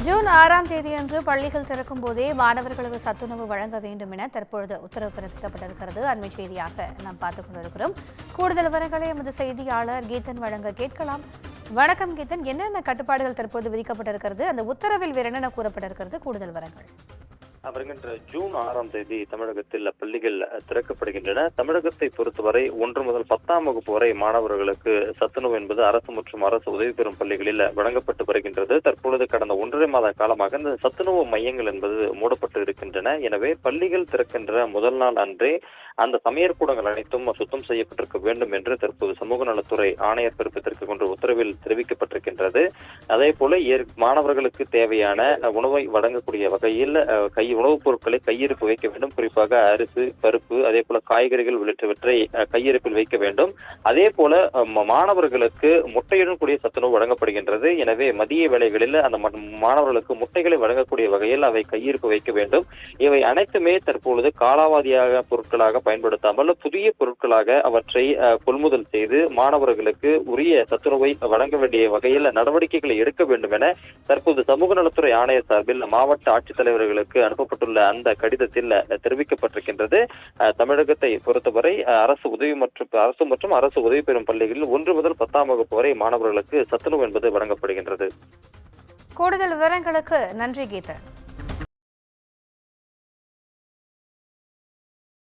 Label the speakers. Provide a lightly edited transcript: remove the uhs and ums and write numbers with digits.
Speaker 1: June 6ஆம் தேதியன்று பள்ளிகள் திறக்கும் போதே மாணவர்களுக்கு சத்துணவு வழங்க வேண்டும் என தற்பொழுது உத்தரவு பிறப்பிக்கப்பட்டிருக்கிறது. அண்மை செய்தியாக நாம் பார்த்துக் கொண்டிருக்கிறோம். கூடுதல் விவரங்களை எமது செய்தியாளர் கீதன் வழங்க கேட்கலாம். வணக்கம் கீதன், என்னென்ன கட்டுப்பாடுகள் தற்போது விதிக்கப்பட்டிருக்கிறது? அந்த உத்தரவில் வேற என்னென்ன கூறப்பட்டிருக்கிறது? கூடுதல் விவரங்கள்.
Speaker 2: வருகின்ற ஜூன் 6ஆம் தேதி தமிழகத்தில் பள்ளிகள் திறக்கப்படுகின்றன. தமிழகத்தை பொறுத்தவரை 1 முதல் 10ஆம் வகுப்பு வரை மாணவர்களுக்கு சத்துணவு என்பது அரசு மற்றும் அரசு உதவி பெறும் பள்ளிகளில் வழங்கப்பட்டு வருகின்றது. தற்பொழுது கடந்த 1.5 மாத காலமாக இந்த சத்துணவு மையங்கள் என்பது மூடப்பட்டு இருக்கின்றன. எனவே பள்ளிகள் திறக்கின்ற முதல் நாள் அன்றே அந்த சமையற்கூடங்கள் அனைத்தும் சுத்தம் செய்யப்பட்டிருக்க வேண்டும் என்று தற்போது சமூக நலத்துறை ஆணையர் பிறப்பித்திருக்கின்ற உத்தரவில் தெரிவிக்கப்பட்டிருக்கின்றது. அதே போல மாணவர்களுக்கு தேவையான உணவை வழங்கக்கூடிய வகையில் உணவுப் பொருட்களை கையிருப்பு வைக்க வேண்டும். குறிப்பாக அரிசி, பருப்பு, அதே போல காய்கறிகள் உள்ளிட்டவற்றை கையிருப்பில் வைக்க வேண்டும். அதே போல மாணவர்களுக்கு முட்டையுடன் கூடிய சத்துணவு வழங்கப்படுகின்றது. எனவே மதிய வேளைகளில் அந்த மாணவர்களுக்கு முட்டைகளை வழங்கக்கூடிய வகையில் அவை கையிருப்பு வைக்க வேண்டும். இவை அனைத்துமே தற்பொழுது காலாவதியாக பொருட்களாக பயன்படுத்தாமல் புதிய பொருட்களாக அவற்றை கொள்முதல் செய்து மாணவர்களுக்கு உரிய சத்துணவை வழங்க வேண்டிய வகையில் நடவடிக்கைகளை எடுக்க வேண்டும் என தற்போது சமூக நலத்துறை ஆணையர் சார்பில் மாவட்ட ஆட்சித்தலைவர்களுக்கு அனுப்பப்பட்டுள்ள அந்த கடிதத்தில் தெரிவிக்கப்பட்டிருக்கின்றது. தமிழகத்தை பொறுத்தவரை அரசு மற்றும் அரசு உதவி பெறும் பள்ளிகளில் 1 முதல் 10ஆம் வகுப்பு வரை மாணவர்களுக்கு சத்துணவு என்பது வழங்கப்படுகின்றது.
Speaker 1: கூடுதல் விவரங்களுக்கு நன்றி கீதன்.